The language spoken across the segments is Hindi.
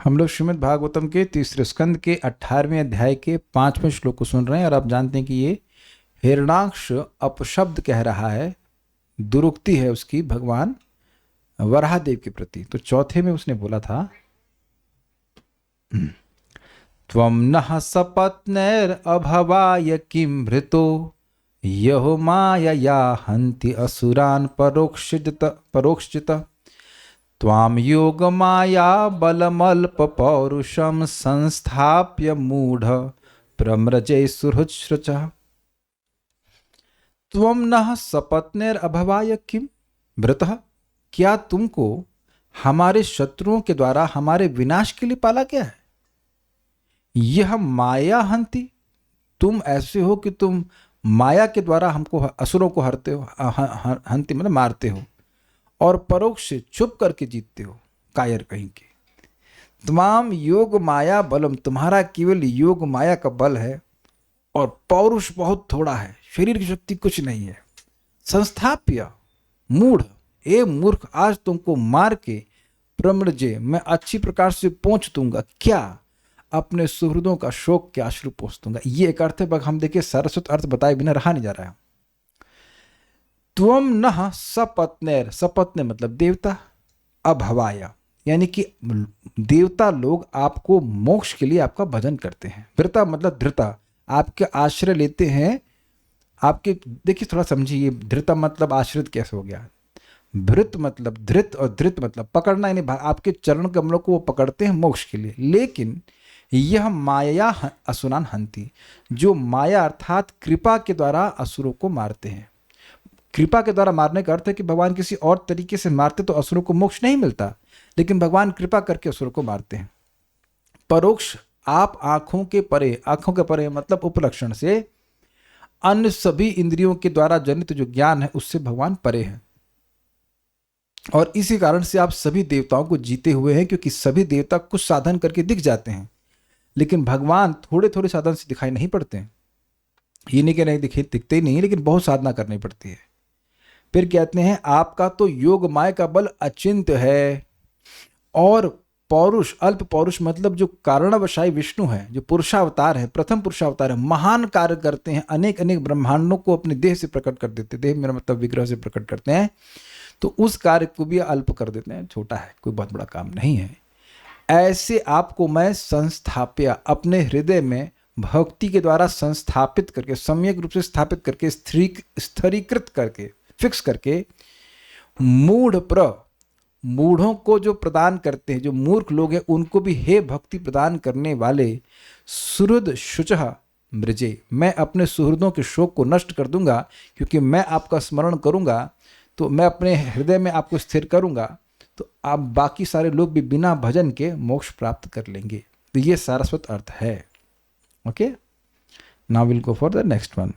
हम लोग श्रीमद् भागवतम के तीसरे स्कंद के 18वें अध्याय के 5वें श्लोक को सुन रहे हैं और आप जानते हैं कि ये हिरण्याक्ष अपशब्द कह रहा है, दुरुक्ति है उसकी भगवान वराहदेव के प्रति। तो चौथे में उसने बोला था, त्वं नः सपत्नैर अभवाय किं भृतो यहो मायया हन्ति असुरान् परोक्षजित त्वां योग माया बलमल्प पौरुषम संस्थाप्य मूढ़ प्रम्रजय सुहृच्छ्रच। त्वं नः सपत्नेर अभवाय किम भृतः, क्या तुमको हमारे शत्रुओं के द्वारा हमारे विनाश के लिए पाला गया है? यह माया हंति, तुम ऐसे हो कि तुम माया के द्वारा हमको असुरों को हरते हो, हंति मतलब मारते हो, और परोक्ष से छुप करके जीतते हो, कायर कहीं के। तमाम योग माया बलम, तुम्हारा केवल योग माया का बल है और पौरुष बहुत थोड़ा है, शरीर की शक्ति कुछ नहीं है। संस्थाप्य मूढ़, ए मूर्ख, आज तुमको मार के प्रम्रजे, मैं अच्छी प्रकार से पहुंच दूंगा, क्या अपने सुहृदों का शोक के अश्रु पोंछ दूंगा। ये एक अर्थ है, हम देखिए सारस्वत अर्थ बताए बिना रहा नहीं जा रहा है। त्वम नः सपत्नेर, सपत्ने मतलब देवता, अभवाया यानी कि देवता लोग आपको मोक्ष के लिए आपका भजन करते हैं। धृता मतलब धृता, आपके आश्रय लेते हैं आपके। देखिए थोड़ा समझिए, धृता मतलब आश्रित कैसे हो गया। भृत मतलब धृत और धृत मतलब पकड़ना, यानी आपके चरण कमलों को वो पकड़ते हैं मोक्ष के लिए। लेकिन यह माया असुरान हंती, जो माया अर्थात कृपा के द्वारा असुरों को मारते हैं। कृपा के द्वारा मारने का अर्थ है कि भगवान किसी और तरीके से मारते तो असुरों को मोक्ष नहीं मिलता, लेकिन भगवान कृपा करके असुरों को मारते हैं। परोक्ष, आप आंखों के परे, आंखों के परे मतलब उपलक्षण से अन्य सभी इंद्रियों के द्वारा जनित जो ज्ञान है उससे भगवान परे हैं, और इसी कारण से आप सभी देवताओं को जीते हुए हैं, क्योंकि सभी देवता कुछ साधन करके दिख जाते हैं, लेकिन भगवान थोड़े थोड़े साधन से दिखाई नहीं पड़ते हैं। ये नहीं कि नहीं दिखते ही नहीं, लेकिन बहुत साधना करनी पड़ती है। फिर कहते हैं आपका तो योग माया का बल अचिंत्य है, और पौरुष, अल्प पौरुष मतलब जो कारणवशाई विष्णु है, जो पुरुषावतार है, प्रथम पुरुषावतार है, महान कार्य करते हैं, अनेक अनेक ब्रह्मांडों को अपने देह से प्रकट कर देते, देह मेरा मतलब विग्रह से प्रकट करते हैं, तो उस कार्य को भी अल्प कर देते हैं, छोटा है, कोई बहुत बड़ा काम नहीं है। ऐसे आपको मैं संस्थाप्य, अपने हृदय में भक्ति के द्वारा संस्थापित करके, सम्यक रूप से स्थापित करके, स्थिरीकृत करके, फिक्स करके, मूढ़ मूढ़ों को जो प्रदान करते हैं, जो मूर्ख लोग हैं उनको भी हे भक्ति प्रदान करने वाले सुहृद शुचः मृजे, मैं अपने सुहृदों के शोक को नष्ट कर दूंगा, क्योंकि मैं आपका स्मरण करूंगा तो मैं अपने हृदय में आपको स्थिर करूंगा, तो आप बाकी सारे लोग भी बिना भजन के मोक्ष प्राप्त कर लेंगे। तो ये सारस्वत अर्थ है। Okay, now will go for the next one.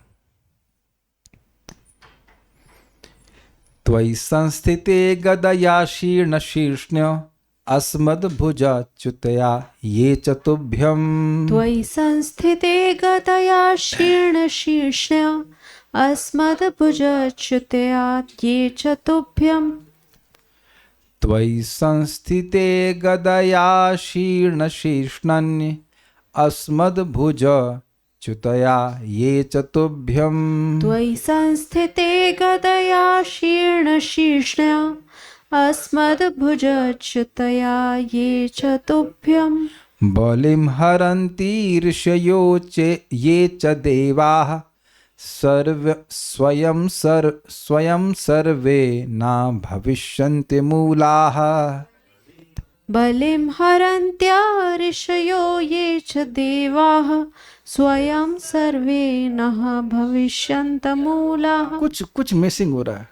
त्वयि संस्थिते गदया शीर्ण शीर्ष्ण्य अस्मद्भुजाच्युतया ये च तुभ्यम्। त्वयि संस्थिते गदया शीर्ण शीर्ष्ण्य अस्मद्भुजाच्युतया ये च तुभ्यम्। त्वयि संस्थिते गदया शीर्ण शीर्ष्ण्य अस्मद्भुजाच्युतया ये च तुभ्यम्। त्वयि संस्थिते गदया शीर्ण शीर्ष्ण्य अस्मद्भुजाच्युतया ये च तुभ्यम्। बलिं हरन्ति ऋषयो ये च देवाः स्वयं सर्वे न भविष्यन्ति मूलाः। बलिं हरन्त्या ऋषयो ये च देवाः स्वयं सर्वे नः भविष्यन्त मूलाः। कुछ मिसिंग हो रहा है,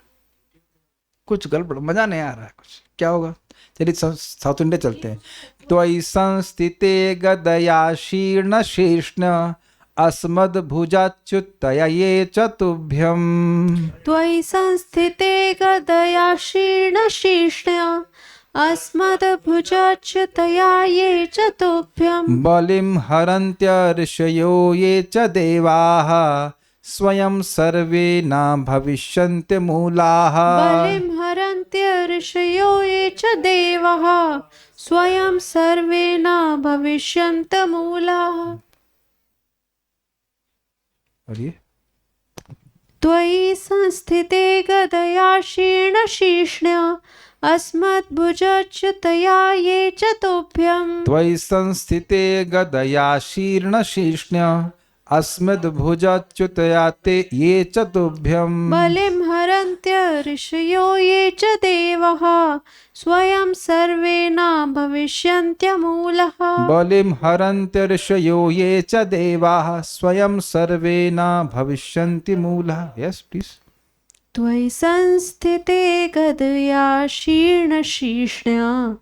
कुछ गड़बड़, मजा नहीं आ रहा है, कुछ क्या होगा। चलिए साउथ इंडिया चलते हैं। त्वयि संस्थिते गदया शीर्ण शीर्ष्ण अस्मद्भुजाच्युतया ये च तुभ्यम्। त्वयि संस्थिते गदया शीर्ण शीर्ष्ण्य अस्मद्भुजाच्युतया ये च तुभ्यम्। बलिं हरन्त्य ऋषयो ये च देवाः स्वयं सर्वे न भविष्यन्ति मूलाः। बलिं हरन्त्य ऋषयो ये च देवाः स्वयं सर्वे न भविष्यन्त मूलाः। और ये त्वयि संस्थिते गदया शीर्णशीर्ष्ण्या अस्मद्भुजच्युतया ये च तुभ्यम्। त्वयि संस्थिते गदया शीर्णशीर्ष्ण्य अस्मद्भुजच्युतया ते ये च तुभ्यम्। बलिं हरन्त्य ऋषयो ये च देवः स्वयं सर्वे न भविष्यन्त्यमूलः। बलिं हरन्त्य ऋषयो ये च देवाः स्वयं सर्वे न भविष्यन्ति मूलः। Yes please. त्वयि संस्थिते गदया शीर्णशीर्ष्ण्या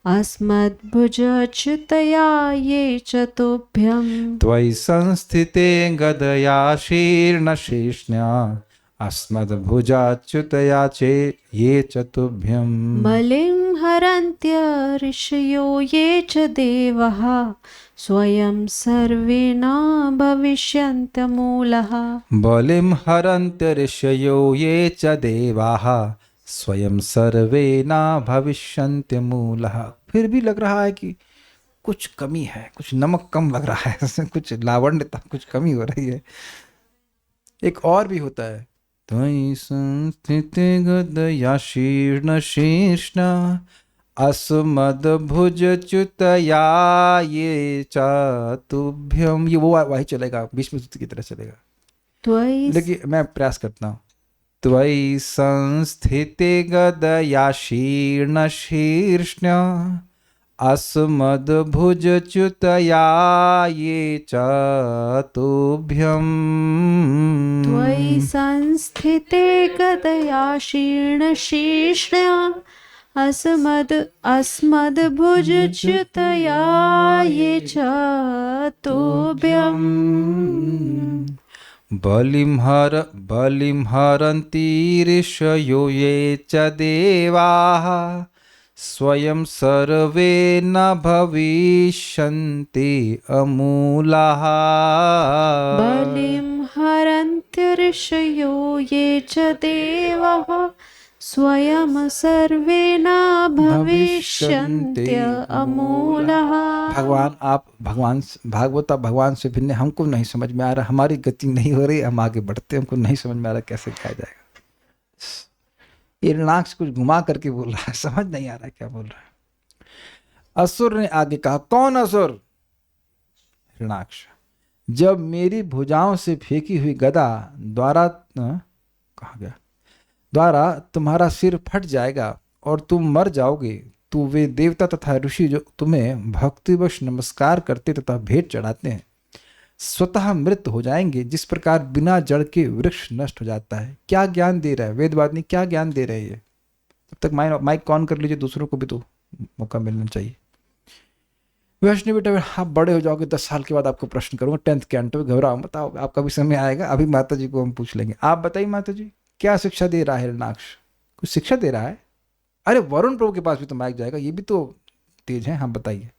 अस्मद्भुजच्युतया ये च तुभ्यम्। त्वयि संस्थिते गदया शीर्णशीर्ष्ण्या अस्मद्भुजाच्युतया चे ये च तुभ्यम्। बलिं हरन्त्य ऋषयो ये च देवः स्वयं सर्वे न भविष्यन्त्यमूलः। बलिं हरन्त्य ऋषयो ये च देवाः स्वयं सर्वे न भविष्यन्ति मूलः। फिर भी लग रहा है कि कुछ कमी है, कुछ नमक कम लग रहा है, इसमें कुछ लावण्यता, कुछ कमी हो रही है। एक और भी होता है, त्वयि संस्थिते गदया शीर्णशीर्ष्णा अस्मद्भुजच्युतया ये च तुभ्यम्। ये वो वही चलेगा, बीच में की तरह चलेगा। त्वयि देखिए मैं प्रयास करता हूँ। त्वयि संस्थिते गदया शीर्णशीर्ष्ण्या अस्मद्भुजच्युतया ये च तुभ्यम्। त्वयि संस्थिते गदया शीर्णशीर्ष्ण्या अस्मद्भुजच्युतया ये च तुभ्यम्। बलिं हरन्ति ऋषयो ये च देवाः स्वयं सर्वे न भविष्यन्ति अमूलाः। बलिं हरन्ति ऋषयो ये च देवः स्वयं सर्वे न भविष्यन्ति अमूलः। भगवान आप भगवान से भिन्न, हमको नहीं समझ में आ रहा, हमारी गति नहीं हो रही, हम आगे बढ़ते, हमको नहीं समझ में आ रहा कैसे कहा जाएगा। ये हिरणाक्ष कुछ घुमा करके बोल रहा है, समझ नहीं आ रहा क्या बोल रहा है। असुर ने आगे कहा, कौन असुर? हिरणाक्ष, जब मेरी भुजाओं से फेंकी हुई गदा द्वारा कहा गया द्वारा तुम्हारा सिर फट जाएगा और तुम मर जाओगे, तो वे देवता तथा ऋषि जो तुम्हें भक्तिवश नमस्कार करते तथा भेंट चढ़ाते हैं स्वतः मृत हो जाएंगे, जिस प्रकार बिना जड़ के वृक्ष नष्ट हो जाता है। क्या ज्ञान दे रहा है वेदवादी, क्या ज्ञान दे रहे हैं? तब तक माइक ऑन कर लीजिए, दूसरों को भी तो मौका मिलना चाहिए। वैष्णव बेटा, आप बड़े हो जाओगे, 10 साल के बाद आपको प्रश्न करूंगा 10th के अंत में, घबराओ बताओ, आपका भी समय आएगा। अभी माता जी को हम पूछ लेंगे। आप बताइए माता जी, क्या शिक्षा दे रहा है हिरणाक्ष? कुछ शिक्षा दे रहा है? अरे वरुण प्रभु के पास भी तो माइक जाएगा, ये भी तो तेज है। हाँ बताइए,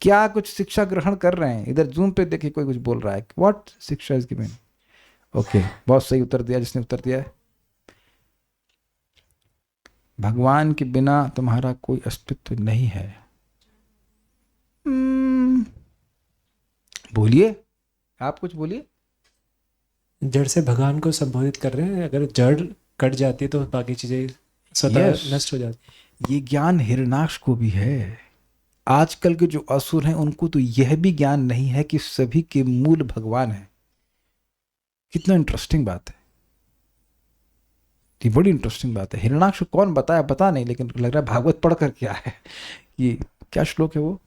क्या कुछ शिक्षा ग्रहण कर रहे हैं? इधर जूम पे देखिए कोई कुछ बोल रहा है, व्हाट शिक्षा इज गिवन? ओके, बहुत सही उत्तर दिया जिसने उत्तर दिया है। भगवान के बिना तुम्हारा कोई अस्तित्व नहीं है। बोलिए, आप कुछ बोलिए। जड़ से भगवान को संबोधित कर रहे हैं। अगर जड़ कट जाती है तो बाकी चीजें स्वतः नष्ट हो जाती। ये ज्ञान हिरणाक्ष को भी है। आजकल के जो असुर हैं उनको तो यह भी ज्ञान नहीं है कि सभी के मूल भगवान है। कितना इंटरेस्टिंग बात है, ये बड़ी इंटरेस्टिंग बात है। हिरणाक्ष कौन बताया पता नहीं, लेकिन लग रहा है भागवत पढ़ कर क्या है। ये क्या श्लोक है वो?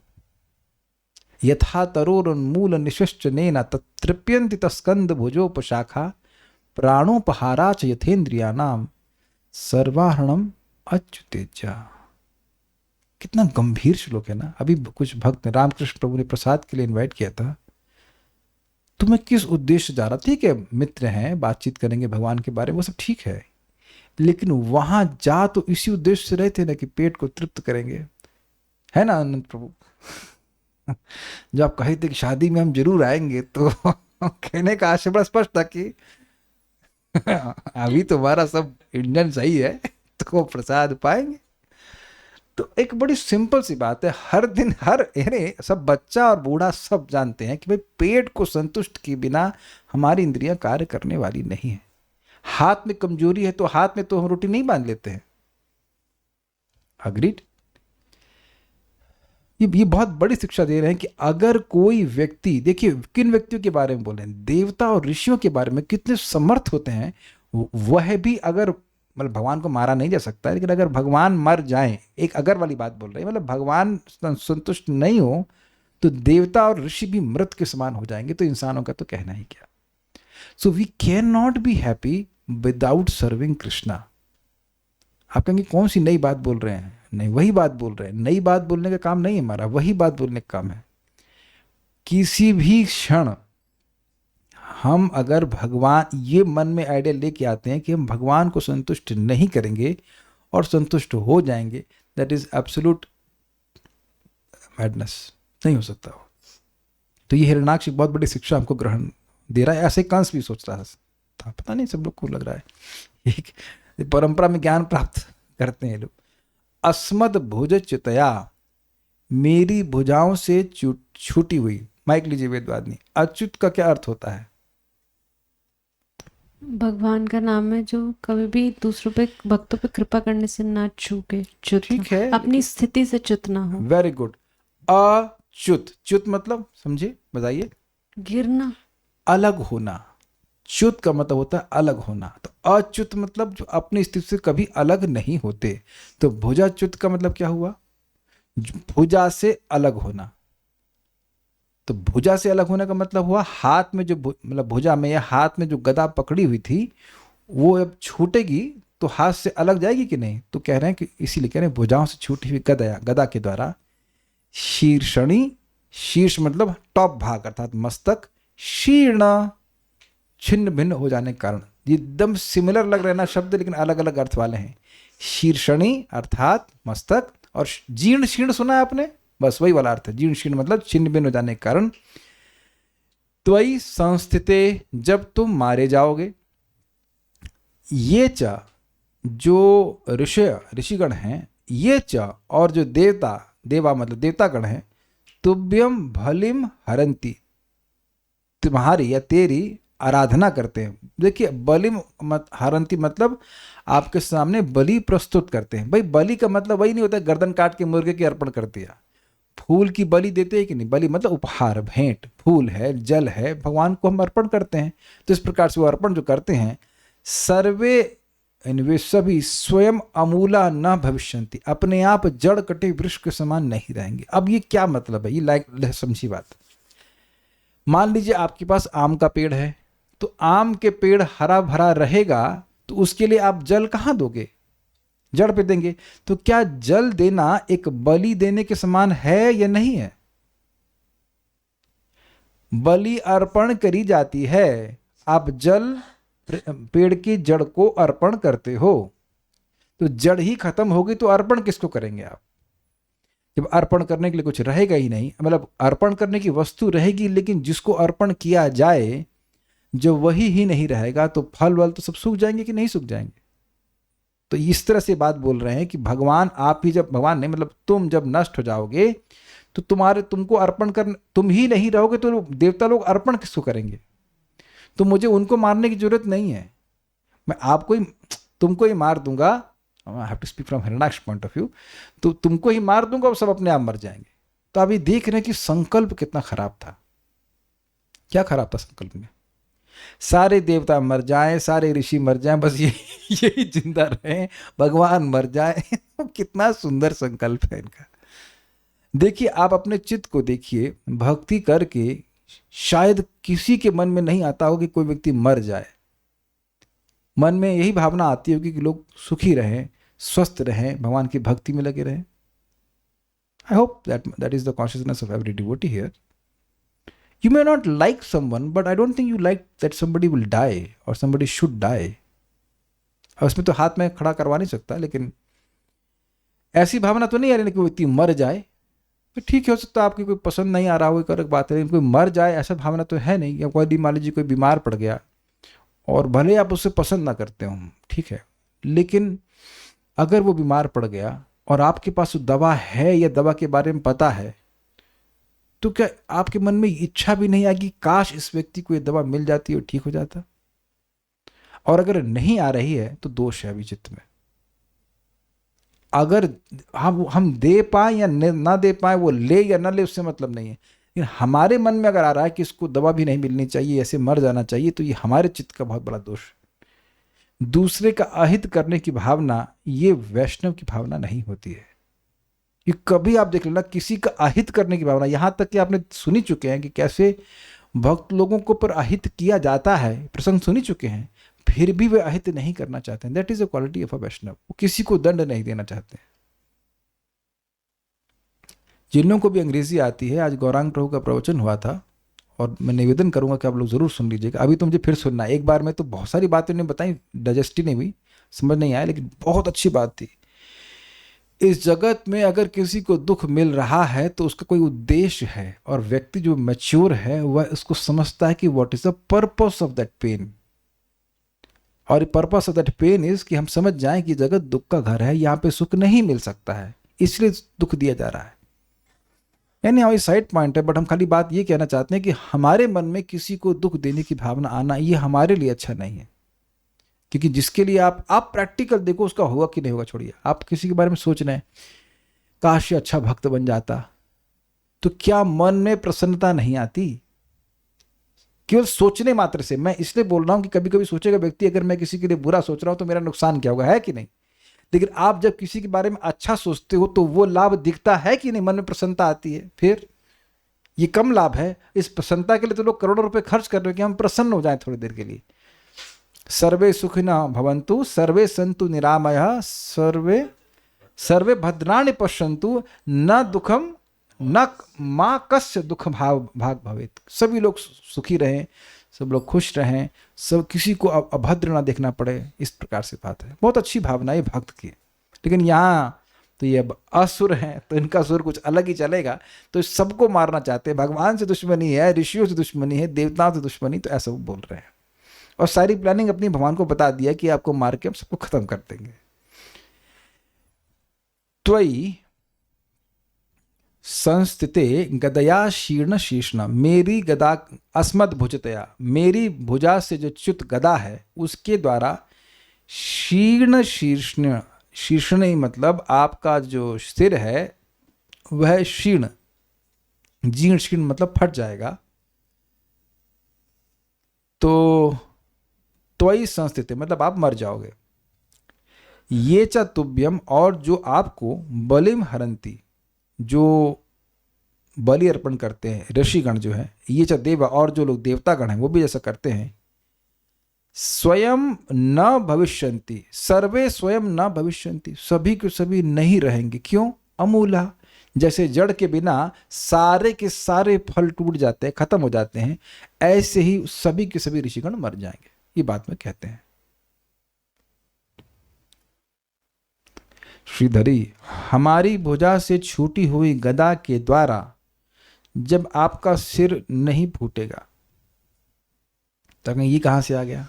यथा तरोरुन्मूल निश्चनेन तत्तृप्यन्ति तस्कंद भुजोपशाखा प्राणोपहारा च यथेन्द्रियाणाम सर्वाहरणम अच्युतेज्या। कितना गंभीर श्लोक है ना। अभी कुछ भक्त रामकृष्ण प्रभु ने प्रसाद के लिए इनवाइट किया था। तुम्हें किस उद्देश्य से जा रहा? ठीक है, मित्र हैं, बातचीत करेंगे भगवान के बारे में, वो सब ठीक है, लेकिन वहां जा तो इसी उद्देश्य से रहे थे ना कि पेट को तृप्त करेंगे, है ना आनंद प्रभु? जब आप कहे थे कि शादी में हम जरूर आएंगे, तो कहने का आशय बड़ा स्पष्ट था कि अभी तो हमारा सब इंजन सही है, तो वो प्रसाद पाएंगे। तो एक बड़ी सिंपल सी बात है, हर दिन अरे सब बच्चा और बूढ़ा सब जानते हैं कि भाई पेट को संतुष्ट किए बिना हमारी इंद्रियां कार्य करने वाली नहीं है। हाथ में कमजोरी है तो हाथ में तो हम रोटी नहीं बांध लेते हैं। अग्रीड। ये बहुत बड़ी शिक्षा दे रहे हैं कि अगर कोई व्यक्ति, देखिए किन व्यक्तियों के बारे में बोल रहे हैं, देवता और ऋषियों के बारे में कितने समर्थ होते हैं। वह भी अगर मतलब भगवान को मारा नहीं जा सकता, लेकिन अगर भगवान मर जाएं, एक अगर वाली बात बोल रहे हैं, मतलब भगवान संतुष्ट नहीं हो तो देवता और ऋषि भी मृत के समान हो जाएंगे, तो इंसानों का तो कहना ही क्या। So we can not be happy without serving Krishna. आप कहेंगे कौन सी नई बात बोल रहे हैं? नहीं, वही बात बोल रहे हैं। नई बात बोलने का काम नहीं है हमारा, वही बात बोलने का काम है। किसी भी क्षण हम अगर भगवान, ये मन में आइडिया लेके आते हैं कि हम भगवान को संतुष्ट नहीं करेंगे और संतुष्ट हो जाएंगे, दैट इज एब्सोल्यूट मैडनेस। नहीं हो सकता हो। तो ये हिरण्याक्ष एक बहुत बड़ी शिक्षा हमको ग्रहण दे रहा है। ऐसे कंस भी सोच रहा था, पता नहीं सब लोग को लग रहा है एक परंपरा में ज्ञान प्राप्त करते हैं लोग। अस्मद भुज च्युतया, मेरी भुजाओं से छूटी हुई। माइक लीजिए वेदवादिनी। अच्युत का क्या अर्थ होता है? भगवान का नाम है जो कभी भी दूसरों पे, भक्तों पे कृपा करने से ना चूके, च्युत, ठीक है, अपनी स्थिति से च्युत ना हो। Very good. अच्युत, च्युत मतलब समझे, बताइए। गिरना, अलग होना। च्युत का मतलब होता है अलग होना। तो अच्युत मतलब जो अपनी स्थिति से कभी अलग नहीं होते। तो भुजाच्युत का मतलब क्या हुआ? भुजा से अलग होना। तो भुजा से अलग होने का मतलब हुआ हाथ में जो मतलब भुजा में या हाथ में जो गदा पकड़ी हुई थी वो अब छूटेगी तो हाथ से अलग जाएगी कि नहीं? तो कह रहे हैं कि इसीलिए कह रहे हैं भुजाओं से छूटी हुई गदा के द्वारा शीर्षणी, शीर्ष मतलब टॉप भाग अर्थात मस्तक, शीर्ण छिन्न भिन्न हो जाने के कारण। ये एकदम सिमिलर लग रहे हैं ना शब्द, लेकिन अलग अलग अर्थ वाले हैं। शीर्षणी अर्थात मस्तक, और जीर्ण शीर्ण सुना है आपने? बस वही वाला अर्थ है। जीर्ण शीर्ण मतलब छिन्न भिन्न हो जाने के कारण। त्वयि संस्थिते, जब तुम मारे जाओगे। ये च, जो ऋषिगण हैं, ये च और जो देवा मतलब देवतागण हैं, तुभ्यम भलिम हरंती, तुम्हारी या तेरी आराधना करते हैं। देखिए बलिम हरंती मतलब आपके सामने बलि प्रस्तुत करते हैं। भाई बलि का मतलब वही नहीं होता गर्दन काट के मुर्गे की अर्पण कर दिया। फूल की बलि देते हैं कि नहीं? बलि मतलब उपहार, भेंट, फूल है, जल है, भगवान को हम अर्पण करते हैं। तो इस प्रकार से वो अर्पण जो करते हैं, सर्वे वे सभी स्वयं अमूला न भविष्यन्ति, अपने आप जड़ कटे वृक्ष के समान नहीं रहेंगे। अब ये क्या मतलब है? ये समझी बात। मान लीजिए आपके पास आम का पेड़ है, तो आम के पेड़ हरा भरा रहेगा तो उसके लिए आप जल कहाँ दोगे? जड़ पे देंगे। तो क्या जल देना एक बलि देने के समान है या नहीं है? बलि अर्पण करी जाती है, आप जल पेड़ की जड़ को अर्पण करते हो। तो जड़ ही खत्म होगी तो अर्पण किसको करेंगे आप? जब अर्पण करने के लिए कुछ रहेगा ही नहीं, मतलब अर्पण करने की वस्तु रहेगी लेकिन जिसको अर्पण किया जाए जो वही ही नहीं रहेगा, तो फल वल तो सब सूख जाएंगे कि नहीं सूख जाएंगे? तो इस तरह से बात बोल रहे हैं कि भगवान, आप ही जब, भगवान नहीं मतलब तुम जब नष्ट हो जाओगे तो तुमको अर्पण कर, तुम ही नहीं रहोगे तो देवता लोग अर्पण किसको करेंगे? तो मुझे उनको मारने की जरूरत नहीं है, मैं आपको ही, तुमको ही मार दूंगा। I have to speak from Hiranyaksha point of view. तो तुमको ही मार दूंगा और सब अपने आप मर जाएंगे। तो अभी देख रहे हैं कि संकल्प कितना खराब था। क्या खराब था संकल्प में? सारे देवता मर जाएं, सारे ऋषि मर जाएं, बस यही जिंदा रहें, भगवान मर जाए। कितना सुंदर संकल्प है इनका। देखिए आप अपने चित्त को देखिए, भक्ति करके शायद किसी के मन में नहीं आता हो कि कोई व्यक्ति मर जाए। मन में यही भावना आती होगी कि लोग सुखी रहें, स्वस्थ रहें, भगवान की भक्ति में लगे रहें। I hope that is the consciousness of every devotee here. You may not like someone, but I don't think you like that somebody will die or somebody should die. और उसमें तो हाथ में खड़ा करवा नहीं सकता, लेकिन ऐसी भावना तो नहीं आ रही कि कोई व्यक्ति मर जाए। तो ठीक है, हो सकता है आपकी कोई पसंद नहीं आ रहा हो, एक अलग बात है, लेकिन कोई मर जाए ऐसा भावना तो है नहीं। या कोई मान लीजिए कोई बीमार पड़ गया और भले आप उससे पसंद ना करते हो, ठीक है, लेकिन अगर वो बीमार पड़ गया और आपके पास वो दवा है या दवा के बारे में पता है, तो क्या आपके मन में इच्छा भी नहीं आएगी काश इस व्यक्ति को ये दवा मिल जाती और ठीक हो जाता? और अगर नहीं आ रही है तो दोष है अभी चित्त में। अगर हम दे पाए या ना दे पाए, वो ले या ना ले, उससे मतलब नहीं है, लेकिन हमारे मन में अगर आ रहा है कि इसको दवा भी नहीं मिलनी चाहिए, ऐसे मर जाना चाहिए, तो ये हमारे चित्त का बहुत बड़ा दोष है। दूसरे का अहित करने की भावना ये वैष्णव की भावना नहीं होती है। ये कभी आप देख लेना, किसी का अहित करने की भावना, यहां तक कि आपने सुनी चुके हैं कि कैसे भक्त लोगों को पर अहित किया जाता है, प्रसंग सुनी चुके हैं, फिर भी वे अहित नहीं करना चाहते हैं। That is a quality of a Vaishnav. वो किसी को दंड नहीं देना चाहते हैं। जिन लोगों को भी अंग्रेजी आती है, आज गौरांग प्रभु का प्रवचन हुआ था और मैं निवेदन करूंगा कि आप लोग जरूर सुन लीजिएगा। अभी तो मुझे फिर सुनना है, एक बार में तो बहुत सारी बातें उन्होंने बताई, डाइजेस्ट ही नहीं हुई, समझ नहीं आया, लेकिन बहुत अच्छी बात थी। इस जगत में अगर किसी को दुख मिल रहा है तो उसका कोई उद्देश्य है, और व्यक्ति जो मैच्योर है वह उसको समझता है कि what is the purpose of that pain. और purpose of that pain is कि हम समझ जाएं कि जगत दुख का घर है, यहाँ पे सुख नहीं मिल सकता है, इसलिए दुख दिया जा रहा है। यानी हमारी साइड पॉइंट है, बट हम खाली बात ये कहना चाहते हैं कि हमारे मन में किसी को दुख देने की भावना आना ये हमारे लिए अच्छा नहीं है। क्योंकि जिसके लिए आप प्रैक्टिकल देखो उसका होगा कि नहीं होगा, छोड़िए। आप किसी के बारे में सोच रहे हैं काश ये अच्छा भक्त बन जाता, तो क्या मन में प्रसन्नता नहीं आती? केवल सोचने मात्र से। मैं इसलिए बोल रहा हूं कि कभी कभी सोचेगा व्यक्ति, अगर मैं किसी के लिए बुरा सोच रहा हूं तो मेरा नुकसान क्या होगा, है कि नहीं? लेकिन आप जब किसी के बारे में अच्छा सोचते हो तो वो लाभ दिखता है कि नहीं, मन में प्रसन्नता आती है। फिर ये कम लाभ है, इस प्रसन्नता के लिए तो लोग करोड़ों रुपए खर्च कर रहे हैं कि हम प्रसन्न हो जाएं थोड़ी देर के लिए। सर्वे सुखिनः भवन्तु, सर्वे सन्तु निरामयः, सर्वे भद्राणि पश्यन्तु, न दुखम न माँ कस्य दुख भाग भवेत। सभी लोग सुखी रहें, सब लोग खुश रहें, सब किसी को अभद्र ना देखना पड़े, इस प्रकार से बात है। बहुत अच्छी भावना है भक्त की। लेकिन यहाँ तो ये अब असुर हैं, तो इनका सुर कुछ अलग ही चलेगा, तो सबको मारना चाहते हैं। भगवान से दुश्मनी है, ऋषियों से दुश्मनी है, देवताओं से दुश्मनी, तो ऐसा वो बोल रहे हैं। और सारी प्लानिंग अपनी भगवान को बता दिया कि आपको मार के हम सबको खत्म कर देंगे। त्वयि संस्थिते गदया शीर्ण शीर्ष्ण, मेरी गदा अस्मद भुजतया, मेरी भुजा से जो च्युत गदा है उसके द्वारा शीर्ण शीर्ष्ण, शीर्षण मतलब आपका जो सिर है वह शीर्ण, जीर्ण शीर्ण मतलब फट जाएगा। तो त्वयि संस्थिते मतलब आप मर जाओगे। ये च तुभ्यम, और जो आपको बलिम हरंती, जो बलि अर्पण करते हैं ऋषिगण जो है, ये च देव, और जो लोग देवतागण हैं वो भी ऐसा करते हैं। स्वयं न भविष्यन्ति, सर्वे स्वयं न भविष्यन्ति, सभी के सभी नहीं रहेंगे। क्यों? अमूला, जैसे जड़ के बिना सारे के सारे फल टूट जाते हैं, खत्म हो जाते हैं, ऐसे ही सभी के सभी ऋषिगण मर जाएंगे। ये बात में कहते हैं। श्रीधरी, हमारी भुजा से छूटी हुई गदा के द्वारा जब आपका सिर नहीं फूटेगा, तो ये कहां से आ गया?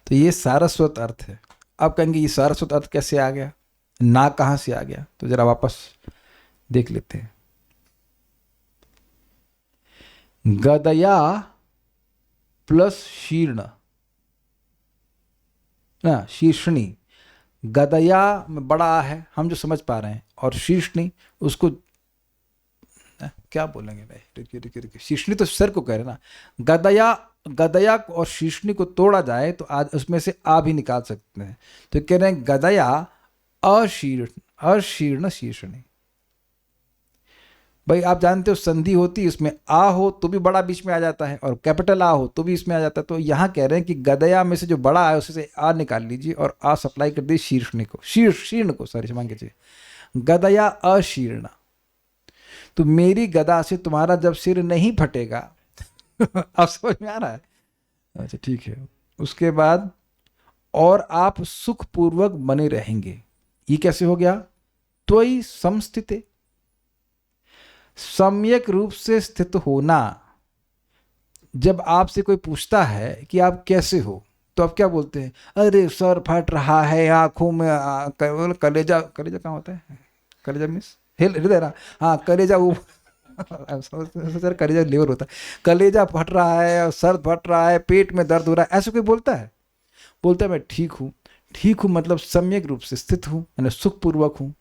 तो ये सारस्वत अर्थ है। आप कहेंगे ये सारस्वत अर्थ कैसे आ गया, ना कहां से आ गया? तो जरा वापस देख लेते हैं। गदया प्लस शीर्ण ना, शीर्षणी, गदया में बड़ा है हम जो समझ पा रहे हैं, और शीर्षणी उसको क्या बोलेंगे भाई, रुकिए, शीर्षणी तो सर को कह रहे ना। गदया और शीर्षणी को तोड़ा जाए तो आज उसमें से आ भी निकाल सकते हैं। तो कह रहे हैं गदया अशीर्ण शीर्षणी। भाई आप जानते हो संधि होती है, उसमें आ हो तो भी बड़ा बीच में आ जाता है, और कैपिटल आ हो तो भी इसमें आ जाता है। तो यहाँ कह रहे हैं कि गदया में से जो बड़ा है उससे आ निकाल लीजिए और आ सप्लाई कर दीजिए शीर्षणी को, शीर्ण को, सॉरी क्षमा कीजिए, गदया अशीर्ण। तो मेरी गदा से तुम्हारा जब सिर नहीं फटेगा आप समझ में आ रहा है? अच्छा ठीक है। उसके बाद और आप सुखपूर्वक बने रहेंगे। ये कैसे हो गया? त्वयि संस्थिते, सम्यक रूप से स्थित होना। जब आपसे कोई पूछता है कि आप कैसे हो, तो आप क्या बोलते हैं, अरे सर फट रहा है, आंखों में कलेजा, कलेजा कहाँ होता है, कलेजा मीन्स हृदय ना, हाँ कलेजा वो सर कलेजा लीवर होता है, कलेजा फट रहा है, सर फट रहा है, पेट में दर्द हो रहा है, ऐसे कोई बोलता है? बोलता है मैं ठीक हूँ। ठीक हूँ मतलब सम्यक रूप से स्थित हूँ, यानी सुखपूर्वक हूँ,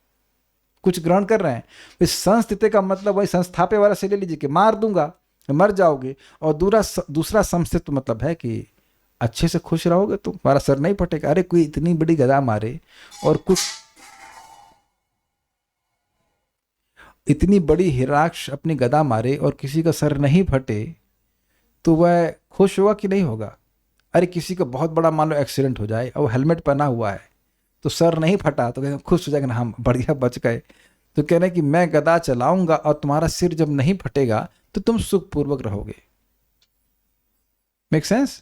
कुछ ग्रहण कर रहे हैं। इस संस्थिति का मतलब वही संस्थापे वाला से ले लीजिए कि मार दूंगा, मर जाओगे। और दूसरा संस्थित मतलब है कि अच्छे से खुश रहोगे तो तुम्हारा सर नहीं फटेगा। अरे कोई इतनी बड़ी गदा मारे और कुछ इतनी बड़ी हिराक्ष अपनी गदा मारे और किसी का सर नहीं फटे तो वह खुश होगा कि नहीं होगा? अरे किसी का बहुत बड़ा मान लो एक्सीडेंट हो जाए और हेलमेट पहना हुआ है तो सर नहीं फटा तो कहेंगे खुश हो जाएगा ना, हम बढ़िया बच गए। तो कह रहे हैं कि मैं गदा चलाऊंगा और तुम्हारा सिर जब नहीं फटेगा तो तुम सुखपूर्वक रहोगे। Make sense?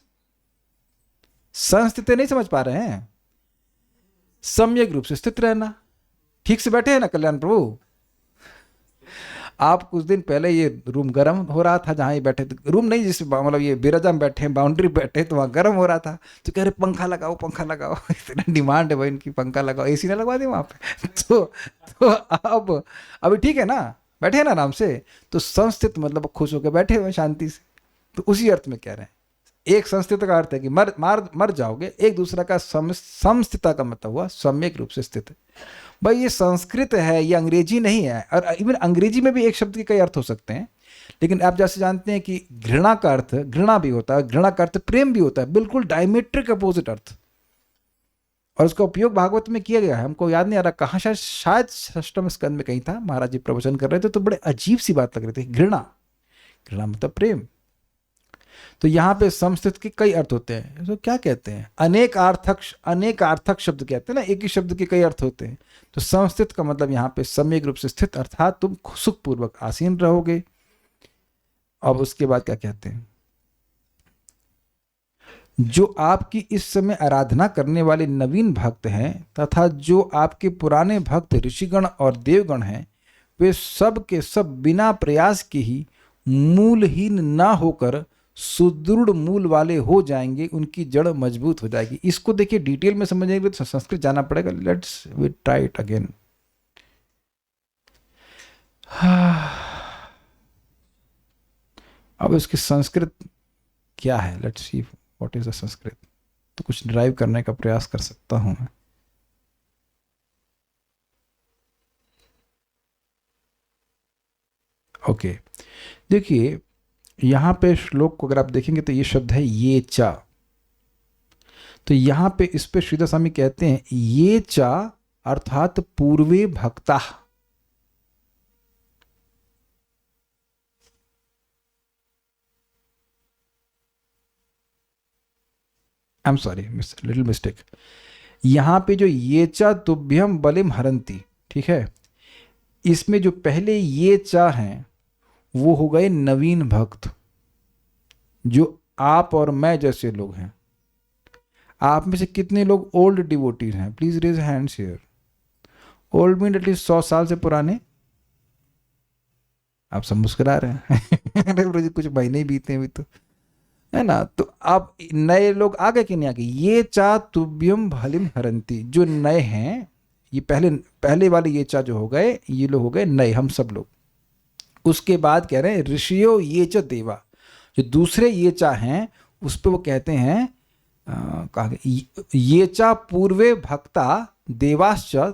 संस्थिति नहीं समझ पा रहे हैं? सम्यक रूप से स्थित रहना। ठीक से बैठे हैं ना कल्याण प्रभु? आप कुछ दिन पहले ये रूम गर्म हो रहा था जहाँ ये बैठे थे, रूम नहीं जिस मतलब ये बिराजा में बैठे हैं, बाउंड्री बैठे तो वहाँ गर्म हो रहा था, तो कह रहे पंखा लगाओ पंखा लगाओ इतना डिमांड है भाई इनकी, पंखा लगाओ, एसी ना लगवा दे वहाँ पे तो अब अभी ठीक है ना, बैठे हैं ना आराम से, तो संस्थित मतलब खुश होकर बैठे हुए शांति से। तो उसी अर्थ में कह रहे हैं, एक संस्थित का अर्थ है कि मर जाओगे, एक दूसरा का समस्थिता का मतलब हुआ सम्यक रूप से स्थित। भाई ये संस्कृत है, ये अंग्रेजी नहीं है। और इवन अंग्रेजी में भी एक शब्द के कई अर्थ हो सकते हैं, लेकिन आप जैसे जानते हैं कि घृणा का अर्थ घृणा भी होता है, घृणा का अर्थ प्रेम भी होता है, बिल्कुल डायमेट्रिक अपोजिट अर्थ। और उसका उपयोग भागवत में किया गया है, हमको याद नहीं आ रहा कहाँ, शायद षष्ठम स्कंद में कहीं था, महाराज जी प्रवचन कर रहे थे तो बड़े अजीब सी बात लग रही थी, घृणा, घृणा मतलब प्रेम। तो यहाँ पे संस्कृत के कई अर्थ होते हैं, तो क्या कहते हैं, अनेक अर्थक शब्द कहते हैं ना, एक ही शब्द के कई अर्थ होते हैं। तो संस्थित का मतलब यहाँ पे सम्यक रूप से स्थित, अर्थात तुम सुखपूर्वक आसीन रहोगे। अब उसके बाद क्या कहते हैं, जो आपकी इस समय आराधना करने वाले नवीन भक्त हैं तथा जो आपके पुराने भक्त ऋषिगण और देवगण हैं, वे सब के सब बिना प्रयास के ही मूलहीन ना होकर सुदृढ़ मूल वाले हो जाएंगे, उनकी जड़ मजबूत हो जाएगी। इसको देखिए डिटेल में समझने के लिए तो संस्कृत जाना पड़ेगा। Let's we try it again. अब इसकी संस्कृत क्या है, let's see what is the Sanskrit. तो कुछ ड्राइव करने का प्रयास कर सकता हूं मैं। ओके देखिए यहां पे श्लोक को अगर आप देखेंगे तो ये शब्द है ये चा। तो यहां पे इस पे श्रीधर स्वामी कहते हैं ये चा अर्थात पूर्वे भक्ता। I am sorry little mistake. यहां पे जो ये चा तुभ्यम बलिम हरंती, ठीक है, इसमें जो पहले ये चा हैं वो हो गए नवीन भक्त, जो आप और मैं जैसे लोग हैं। आप में से कितने लोग ओल्ड डिवोटीज हैं? Please raise hands here. Old mean at least 100 साल से पुराने। आप सब मुस्कुरा रहे हैं अरे कुछ महीने ही बीते हैं अभी तो, है ना। तो आप नए लोग आ गए कि नहीं आ गए? ये चा तुभ्यम भलिम हरंती, जो नए हैं, ये पहले वाले ये चा जो हो गए, ये लोग हो गए नए, हम सब लोग। उसके बाद कह रहे हैं ऋषियो ये च देवा, जो दूसरे ये चा हैं उस पर वो कहते हैं कहा ये चा पूर्वे भक्ता देवाश्च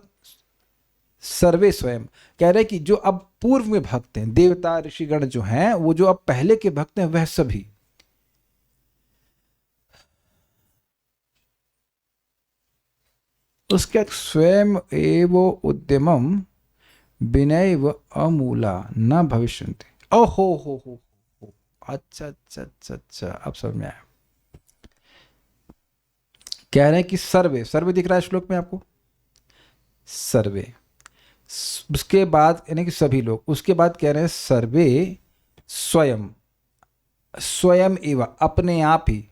सर्वे स्वयं। कह रहे हैं कि जो अब पूर्व में भक्त हैं, देवता ऋषिगण जो हैं, वो जो अब पहले के भक्त हैं वह सभी। उसके स्वयं एव उद्यमम विनय अमूला न भविष्यन्ति। ओहो हो अच्छा अच्छा अच्छा अच्छा, अब समझ में आया। कह रहे हैं कि सर्वे, सर्वे दिख रहा है श्लोक में आपको, सर्वे, उसके बाद यानी कि सभी लोग, उसके बाद कह रहे हैं सर्वे स्वयं, स्वयं एवं अपने आप ही,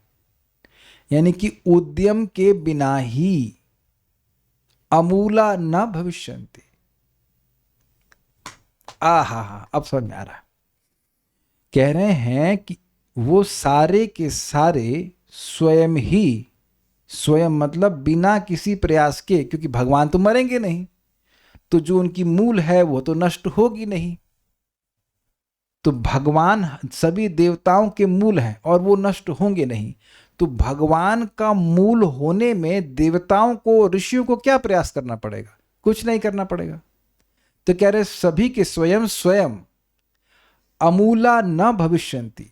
यानी कि उद्यम के बिना ही, अमूला न भविष्यन्ति। हा अब समझ में आ रहा है। कह रहे हैं कि वो सारे के सारे स्वयं ही स्वयं मतलब बिना किसी प्रयास के, क्योंकि भगवान तो मरेंगे नहीं, तो जो उनकी मूल है वो तो नष्ट होगी नहीं। तो भगवान सभी देवताओं के मूल हैं और वो नष्ट होंगे नहीं। तो भगवान का मूल होने में देवताओं को, ऋषियों को क्या प्रयास करना पड़ेगा? कुछ नहीं करना पड़ेगा। तो कह रहे सभी के स्वयं स्वयं अमूला न भविष्यन्ति।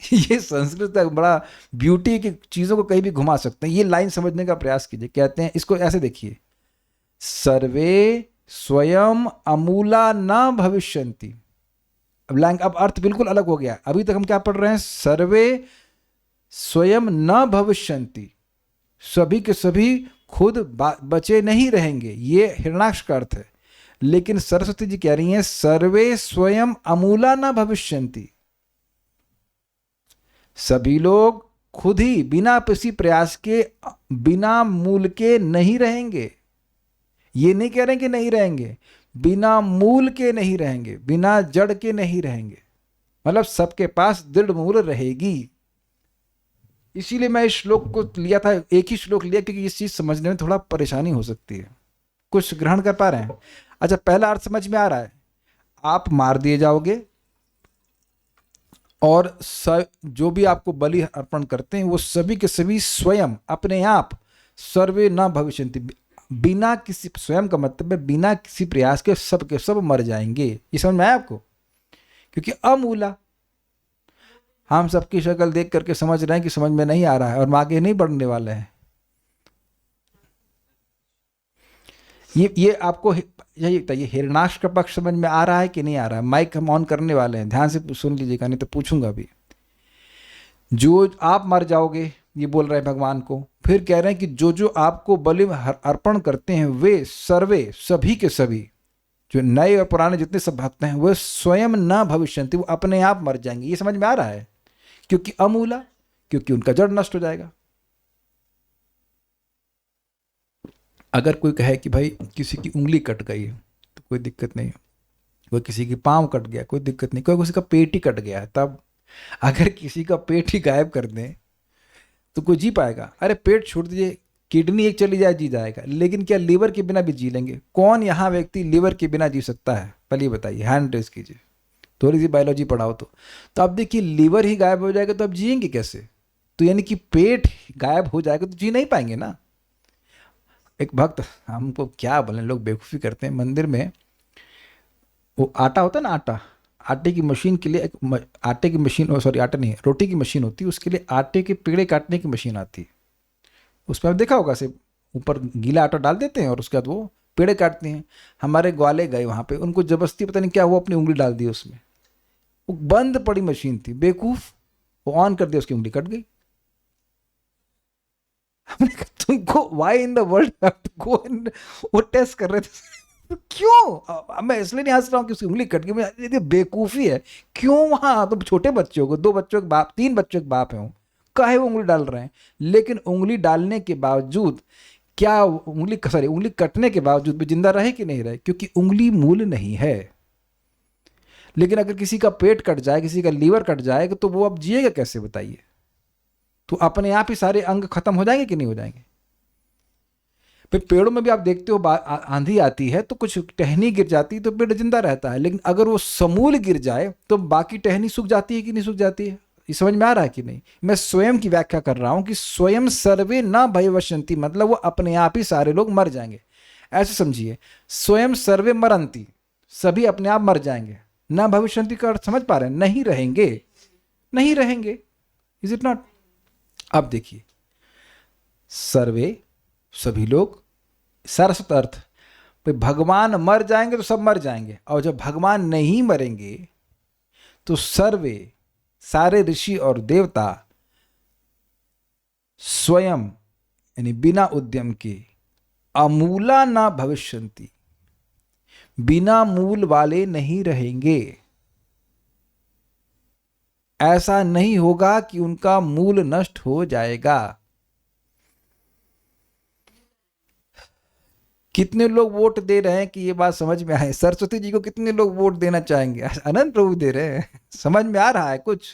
ये संस्कृत का बड़ा ब्यूटी की चीजों को कहीं भी घुमा सकते हैं। ये लाइन समझने का प्रयास कीजिए। कहते हैं, इसको ऐसे देखिए, सर्वे स्वयं अमूला न भविष्यन्ति। अब अर्थ बिल्कुल अलग हो गया। अभी तक हम क्या पढ़ रहे हैं? सर्वे स्वयं न भविष्यन्ति, सभी के सभी खुद बचे नहीं रहेंगे, ये हिरण्याक्ष का अर्थ है। लेकिन सरस्वती जी कह रही हैं सर्वे स्वयं अमूला न भविष्यन्ति, सभी लोग खुद ही बिना किसी प्रयास के, बिना मूल के नहीं रहेंगे। ये नहीं कह रहे कि नहीं रहेंगे, बिना मूल के नहीं रहेंगे, बिना जड़ के नहीं रहेंगे, मतलब सबके पास दृढ़ मूल रहेगी। इसीलिए मैं इस श्लोक को लिया था, एक ही श्लोक लिया, क्योंकि इस चीज समझने में थोड़ा परेशानी हो सकती है। कुछ ग्रहण कर पा रहे हैं? अच्छा, पहला अर्थ समझ में आ रहा है। आप मार दिए जाओगे और जो भी आपको बलि अर्पण करते हैं वो सभी के सभी स्वयं अपने आप सर्वे न भविष्यन्ति, बिना किसी, स्वयं का मतलब है बिना किसी प्रयास के सब के सब मर जाएंगे। ये समझ में आया आपको? क्योंकि अमूला, हम सबकी शक्ल देख करके समझ रहे हैं कि समझ में नहीं आ रहा है और आगे नहीं बढ़ने वाले हैं। ये आपको यही बताइए, हिरण्याक्ष का पक्ष समझ में आ रहा है कि नहीं आ रहा है? माइक हम ऑन करने वाले हैं, ध्यान से सुन लीजिएगा, नहीं तो पूछूंगा भी। जो आप मर जाओगे ये बोल रहे हैं भगवान को। फिर कह रहे हैं कि जो जो आपको बलि अर्पण करते हैं वे सर्वे, सभी के सभी, जो नए और पुराने जितने सब भक्त हैं, वह स्वयं न भविष्यन्ति, वो अपने आप मर जाएंगे। ये समझ में आ रहा है? क्योंकि अमूला, क्योंकि उनका जड़ नष्ट हो जाएगा। अगर कोई कहे कि भाई किसी की उंगली कट गई है तो कोई दिक्कत नहीं, कोई किसी की पाँव कट गया कोई दिक्कत नहीं, कोई किसी का पेट ही कट गया है तब, अगर किसी का पेट ही गायब कर दें तो कोई जी पाएगा? अरे पेट छोड़ दीजिए, किडनी एक चली जाए जी जाएगा, लेकिन क्या लीवर के बिना भी जी लेंगे? कौन यहाँ व्यक्ति लीवर के बिना जी सकता है? पहले ये बताइए, हैंड रेज कीजिए, थोड़ी सी बायोलॉजी पढ़ाओ तो आप देखिए लीवर ही गायब हो जाएगा तो आप जिएंगे कैसे? तो यानी कि पेट गायब हो जाएगा तो जी नहीं पाएंगे ना। एक भक्त, हमको क्या बोले, लोग बेवकूफ़ी करते हैं, मंदिर में वो आटा होता है ना, आटे की मशीन के लिए एक आटे की मशीन, सॉरी आटा नहीं, रोटी की मशीन होती है, उसके लिए आटे के पेड़े काटने की मशीन आती है। उसमें आप देखा होगा, से ऊपर गीला आटा डाल देते हैं और उसके बाद वो पेड़े काटते हैं। हमारे ग्वाले गए वहाँ पे, उनको जबरदस्ती पता नहीं क्या हुआ, अपनी उंगली डाल दी उसमें, वो बंद पड़ी मशीन थी, बेवकूफ़, वो ऑन कर दिया, उसकी उंगली कट गई। हमने कहा तुमको why in the world go, वो टेस्ट कर रहे थे क्यों? मैं इसलिए नहीं हंस रहा हूँ कि उसकी उंगली कट गई, ये बेवकूफ़ी है। क्यों वहाँ? तो छोटे बच्चों को, 2 बच्चों के बाप, 3 बच्चों के बाप हैं, काहे वो उंगली डाल रहे हैं? लेकिन उंगली डालने के बावजूद क्या उंगली कटने के बावजूद भी जिंदा रहे कि नहीं रहे? क्योंकि उंगली मूल नहीं है। लेकिन अगर किसी का पेट कट जाए, किसी का लीवर कट जाए, तो वो अब जिएगा कैसे बताइए? तो अपने आप ही सारे अंग खत्म हो जाएंगे कि नहीं हो जाएंगे? फिर पेड़ों में भी आप देखते हो, आंधी आती है तो कुछ टहनी गिर जाती है तो पेड़ जिंदा रहता है, लेकिन अगर वो समूल गिर जाए तो बाकी टहनी सूख जाती है कि नहीं सूख जाती है? ये समझ में आ रहा है कि नहीं? मैं स्वयं की व्याख्या कर रहा हूं कि स्वयं सर्वे न भविष्यन्ति, मतलब वो अपने आप ही सारे लोग मर जाएंगे। ऐसे समझिए, स्वयं सर्वे मरन्ति, सभी अपने आप मर जाएंगे। न भविष्यन्ति का अर्थ समझ पा रहे हैं? नहीं रहेंगे, नहीं रहेंगे। Is it not? अब देखिए, सर्वे, सभी लोग, सरस्वत अर्थ, भगवान मर जाएंगे तो सब मर जाएंगे, और जब भगवान नहीं मरेंगे तो सर्वे, सारे ऋषि और देवता स्वयं यानी बिना उद्यम के, अमूला ना भविष्यन्ति, बिना मूल वाले नहीं रहेंगे। ऐसा नहीं होगा कि उनका मूल नष्ट हो जाएगा। कितने लोग वोट दे रहे हैं कि ये बात समझ में आए? सरस्वती जी को कितने लोग वोट देना चाहेंगे? अनंत प्रभु दे रहे हैं। समझ में आ रहा है कुछ?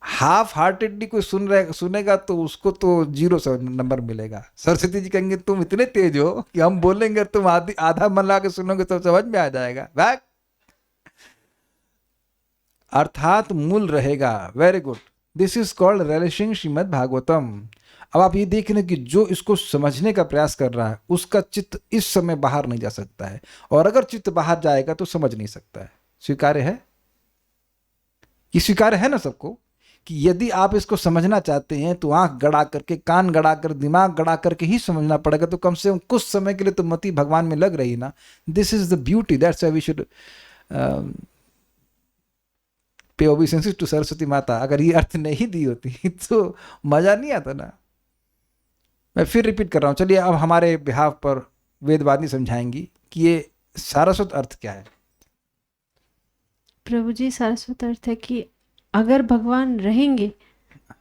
हाफ हार्टेडली कोई सुनेगा तो उसको तो 0 से नंबर मिलेगा। सरस्वती जी कहेंगे तुम इतने तेज हो कि हम बोलेंगे तुम आधा मन लगा के सुनोगे तो समझ में आ जाएगा। बैक अर्थात मूल रहेगा। Very good, this is called relishing Shrimad Bhagavatam. अब आप ये देख रहे हैं कि जो इसको समझने का प्रयास कर रहा है उसका चित्त इस समय बाहर नहीं जा सकता है, और अगर चित्त बाहर जाएगा तो समझ नहीं सकता है। स्वीकार्य है? ये स्वीकार्य है ना सबको कि यदि आप इसको समझना चाहते हैं तो आंख गड़ा करके, कान गड़ा कर, दिमाग गड़ा करके ही समझना पड़ेगा। तो कम से कम कुछ समय के लिए तो मति भगवान में लग रही ना। This is the beauty, that's why we should pay obeisances to Saraswati माता। अगर ये अर्थ नहीं दी होती तो मजा नहीं आता ना। मैं फिर रिपीट कर रहा हूं, चलिए अब हमारे बिहाफ पर वेदवादी समझाएंगी कि ये सारस्वत अर्थ क्या है। प्रभु जी, सारस्वत अर्थ है कि अगर भगवान रहेंगे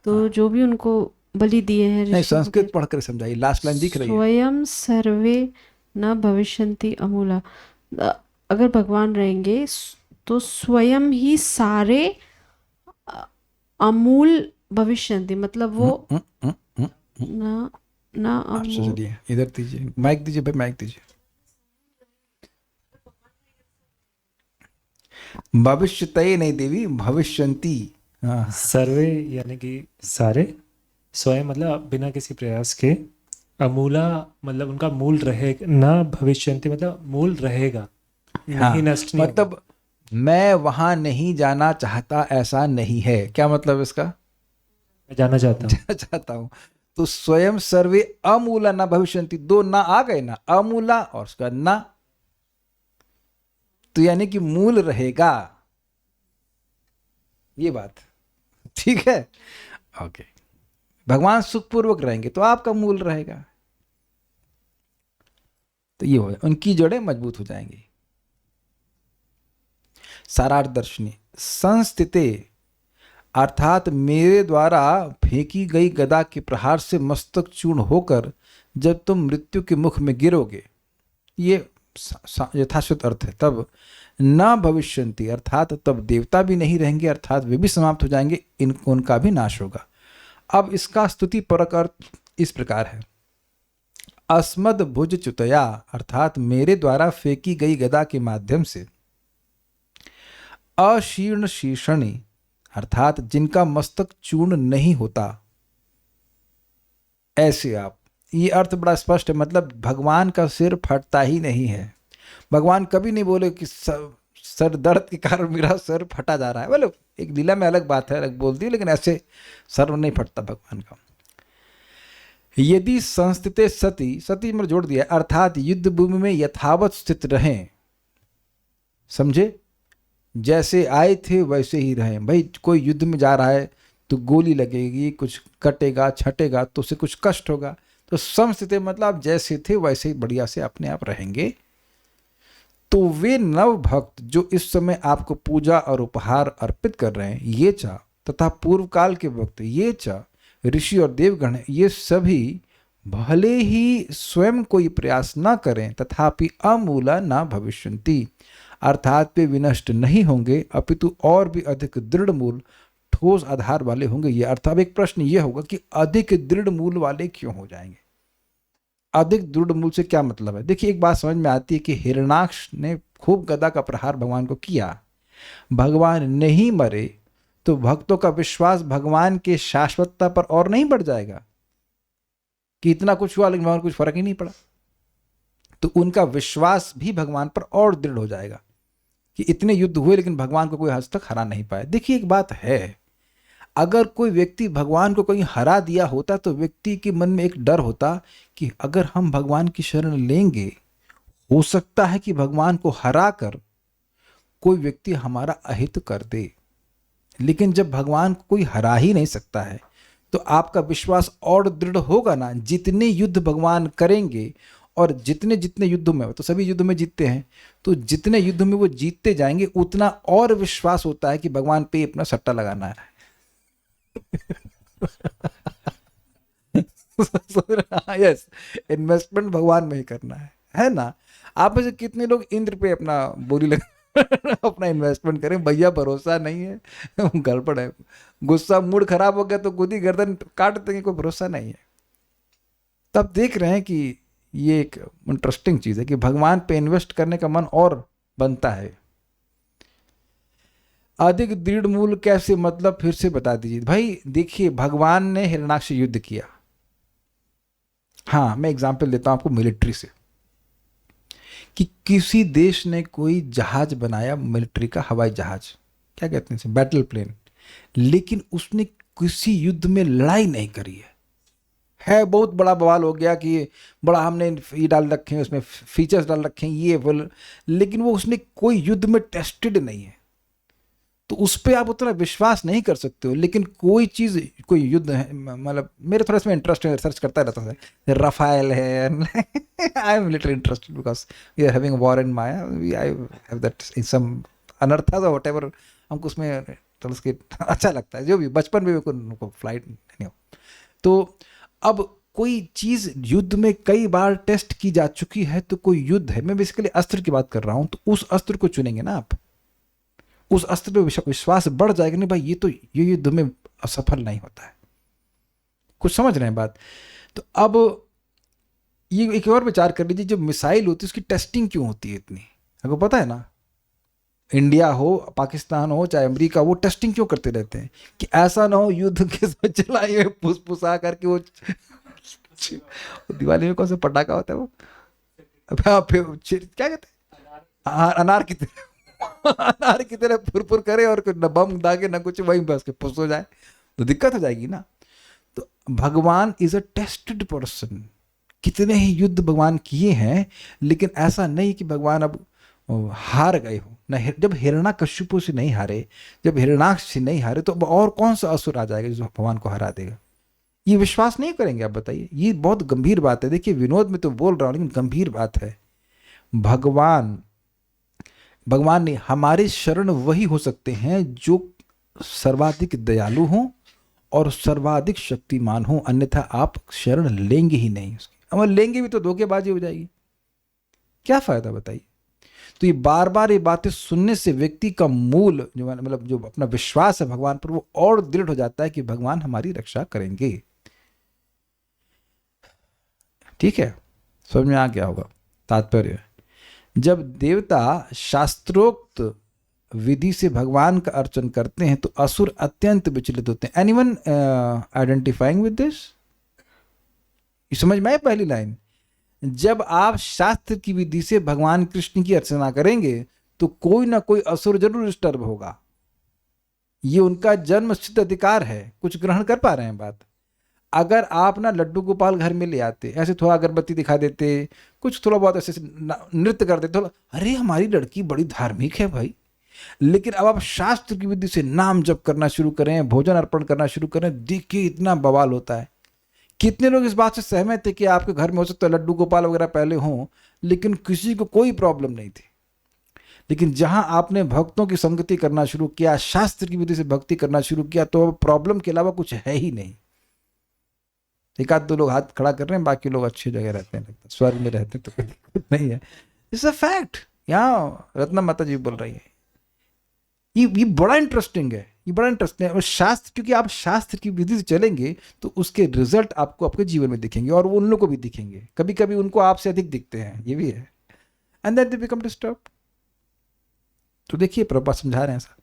तो जो भी उनको बलि दिए हैं नहीं, ऋषि संस्कृत पढ़कर समझाइए, लास्ट लाइन दिख रही है। स्वयं सर्वे न भविष्यन्ति अमूला। अगर भगवान रहेंगे तो स्वयं ही सारे अमूल भविष्यन्ति, मतलब वो ना ना अच्छा अमूल। चलिए इधर दीजिए, माइक दीजिए भाई, माइक दीजिए। भविष्यतये नहीं देवी, भविष्यन्ति। हाँ, सर्वे यानी कि सारे, स्वयं मतलब बिना किसी प्रयास के, अमूला मतलब उनका मूल रहेगा, ना भविष्यन्ति मतलब मूल रहेगा, हाँ, नहीं नष्ट नहीं होगा। मतलब मैं वहां नहीं जाना चाहता ऐसा नहीं है। क्या मतलब इसका? मैं जाना चाहता हूँ। चाहता हूं। तो स्वयं सर्वे अमूला ना भविष्यन्ति, दो ना आ गए ना, अमूला और उसका ना, तो यानी कि मूल रहेगा, ये बात ठीक है। ओके, भगवान सुखपूर्वक रहेंगे तो आपका मूल रहेगा, तो ये हो, उनकी जड़ें मजबूत हो जाएंगी। सारार्थ दर्शनी संस्थिते अर्थात मेरे द्वारा फेंकी गई गदा के प्रहार से मस्तक चूर्ण होकर जब तुम मृत्यु के मुख में गिरोगे, ये यथाश्वत अर्थ है। तब न भविष्यन्ति अर्थात तब देवता भी नहीं रहेंगे, अर्थात वे भी समाप्त हो जाएंगे, उनका भी नाश होगा। अब इसका स्तुति परक अर्थ इस प्रकार है। अस्मद भुज च्युतया अर्थात मेरे द्वारा फेंकी गई गदा के माध्यम से अशीर्ण शीर्षणी अर्थात जिनका मस्तक चूर्ण नहीं होता, ऐसे आप, ये अर्थ बड़ा स्पष्ट है, मतलब भगवान का सिर फटता ही नहीं है। भगवान कभी नहीं बोले कि सर दर्द के कारण मेरा सर फटा जा रहा है। बोलो एक लीला में अलग बात है, अलग बोलती है, लेकिन ऐसे सर नहीं फटता भगवान का। यदि संस्थिते सती, सती में जोड़ दिया, अर्थात युद्ध भूमि में यथावत स्थित रहें, समझे, जैसे आए थे वैसे ही रहें। भाई कोई युद्ध में जा रहा है तो गोली लगेगी, कुछ कटेगा छटेगा तो उसे कुछ कष्ट होगा, तो समस्थिते मतलब जैसे थे वैसे ही बढ़िया से अपने आप रहेंगे। तो वे नव भक्त जो इस समय आपको पूजा और उपहार अर्पित कर रहे हैं, ये चा तथा पूर्व काल के भक्त, ये चा ऋषि और देवगण, ये सभी भले ही स्वयं कोई प्रयास न करें तथापि अमूला न भविष्यन्ति अर्थात वे विनष्ट नहीं होंगे, अपितु और भी अधिक दृढ़ मूल ठोस आधार वाले होंगे। ये अर्थ। अब एक प्रश्न ये होगा कि अधिक दृढ़ मूल वाले क्यों हो जाएंगे? अधिक दृढ़ मूल से क्या मतलब है? देखिए एक बात समझ में आती है कि हिरण्याक्ष ने खूब गदा का प्रहार भगवान को किया, भगवान नहीं मरे तो भक्तों का विश्वास भगवान के शाश्वतता पर और नहीं बढ़ जाएगा कि इतना कुछ हुआ लेकिन भगवान कुछ फर्क ही नहीं पड़ा, तो उनका विश्वास भी भगवान पर और दृढ़ हो जाएगा कि इतने युद्ध हुए लेकिन भगवान को कोई आज तक हरा नहीं पाया। देखिए एक बात है, अगर कोई व्यक्ति भगवान को कहीं हरा दिया होता तो व्यक्ति के मन में एक डर होता कि अगर हम भगवान की शरण लेंगे, हो सकता है कि भगवान को हरा कर कोई व्यक्ति हमारा अहित कर दे। लेकिन जब भगवान को कोई हरा ही नहीं सकता है तो आपका विश्वास और दृढ़ होगा ना। जितने युद्ध भगवान करेंगे और जितने जितने युद्धों में, तो सभी युद्ध में जीतते हैं, तो जितने युद्ध में वो जीतते जाएंगे उतना और विश्वास होता है कि भगवान पे अपना सट्टा लगाना है। यस, इन्वेस्टमेंट भगवान में ही करना है ना। आप में से कितने लोग इंद्र पे अपना बोली लगा अपना इन्वेस्टमेंट करें। भैया भरोसा नहीं है, गड़बड़ है, गुस्सा मूड खराब हो गया तो खुद ही गर्दन काट देंगे, कोई भरोसा नहीं है। तब देख रहे हैं कि ये एक इंटरेस्टिंग चीज़ है कि भगवान पे इन्वेस्ट करने का मन और बनता है। अधिक दृढ़ मूल कैसे, मतलब फिर से बता दीजिए भाई। देखिए, भगवान ने हिरण्याक्ष से युद्ध किया। हाँ, मैं एग्जांपल देता हूं आपको मिलिट्री से, कि किसी देश ने कोई जहाज बनाया, मिलिट्री का हवाई जहाज, क्या कहते हैं इसे, बैटल प्लेन, लेकिन उसने किसी युद्ध में लड़ाई नहीं करी है बहुत बड़ा बवाल हो गया कि बड़ा हमने ये डाल रखे हैं, उसमें फीचर्स डाल रखे हैं ये वो, लेकिन वो उसने कोई युद्ध में टेस्टेड नहीं है, तो उस पर आप उतना विश्वास नहीं कर सकते हो। लेकिन कोई चीज़, कोई युद्ध है, मतलब मेरे थोड़ा इसमें इंटरेस्ट है, रिसर्च करता रहता है, रफाइल है, I am little interested because we are having war in Maya, I have that in some अनर्थास और व्हाटएवर, हमको उसमें तो उसके अच्छा लगता है, जो भी बचपन में उनको फ्लाइट नहीं हो। तो अब कोई चीज़ युद्ध में कई बार टेस्ट की जा चुकी है, तो कोई युद्ध है, मैं बेसिकली अस्त्र की बात कर रहा हूँ, तो उस अस्त्र को चुनेंगे ना आप, उस अस्त्र पे विश्वास बढ़ जाएगा, नहीं भाई ये तो ये युद्ध में असफल नहीं होता है। कुछ समझ रहे हैं बात? तो अब ये एक और विचार कर लीजिए, जब मिसाइल होती है उसकी टेस्टिंग क्यों होती है इतनी, आपको पता है ना? इंडिया हो, पाकिस्तान हो, चाहे अमेरिका, वो टेस्टिंग क्यों करते रहते हैं कि ऐसा ना हो युद्ध के समय चलाए हुए फुसफुसा करके वो दिवाली में कौन सा पटाखा होता है वो, क्या कहते हैं, अनार की तरह, अनार की तरह फुरफुर करे और न बम दागे न कुछ, वहीं बस के फुस हो जाए, तो दिक्कत हो जाएगी ना। तो भगवान इज अ टेस्टेड पर्सन। कितने ही युद्ध भगवान किए हैं, लेकिन ऐसा नहीं कि भगवान अब हार गए हो ना। जब हिरण्याकश्यपु से नहीं हारे, जब हिरण्याक्ष से नहीं हारे, तो अब और कौन सा असुर आ जाएगा जो भगवान को हरा देगा? ये विश्वास नहीं करेंगे आप, बताइए। ये बहुत गंभीर बात है। देखिए, विनोद में तो बोल रहा हूँ, लेकिन गंभीर बात है। भगवान ने हमारे शरण वही हो सकते हैं जो सर्वाधिक दयालु हों और सर्वाधिक शक्तिमान हों, अन्यथा आप शरण लेंगे ही नहीं उसकी। अगर लेंगे भी तो धोखेबाजी हो जाएगी, क्या फायदा बताइए। तो ये बार बार ये बातें सुनने से व्यक्ति का मूल जो मतलब जो अपना विश्वास है भगवान पर, वो और दृढ़ हो जाता है कि भगवान हमारी रक्षा करेंगे। ठीक है, समझ में आ गया होगा तात्पर्य। जब देवता शास्त्रोक्त विधि से भगवान का अर्चन करते हैं तो असुर अत्यंत विचलित होते हैं। Anyone identifying with this? समझ में आई पहली लाइन? जब आप शास्त्र की विधि से भगवान कृष्ण की अर्चना करेंगे तो कोई ना कोई असुर जरूर डिस्टर्ब होगा। ये उनका जन्म सिद्ध अधिकार है। कुछ ग्रहण कर पा रहे हैं बात? अगर आप ना लड्डू गोपाल घर में ले आते, ऐसे थोड़ा अगरबत्ती दिखा देते, कुछ थोड़ा बहुत ऐसे नृत्य कर देते, अरे हमारी लड़की बड़ी धार्मिक है भाई। लेकिन अब आप शास्त्र की विधि से नाम जप करना शुरू करें, भोजन अर्पण करना शुरू करें, देखिए इतना बवाल होता है। कितने लोग इस बात से सहमत थे कि आपके घर में हो सकता है लड्डू गोपाल वगैरह पहले हों, लेकिन किसी को कोई प्रॉब्लम नहीं थी। लेकिन जहां आपने भक्तों की संगति करना शुरू किया, शास्त्र की विधि से भक्ति करना शुरू किया, तो अब प्रॉब्लम के अलावा कुछ है ही नहीं। एक आध दो लोग हाथ खड़ा कर रहे हैं, बाकी लोग अच्छी जगह रहते हैं, स्वर्ग में रहते हैं, तो कोई दिक्कत नहीं है। It's a fact. यहाँ रत्ना माता जी बोल रही है। ये बड़ा इंटरेस्टिंग है, ये बड़ा इंटरेस्टिंग है। और शास्त्र, क्योंकि आप शास्त्र की विधि से चलेंगे तो उसके रिजल्ट आपको आपके जीवन में दिखेंगे, और वो उन लोगों को भी दिखेंगे। कभी कभी उनको आपसे अधिक दिखते हैं, ये भी है। And then they become disturb. तो देखिए, प्रभुपाद समझा रहे हैं ऐसा।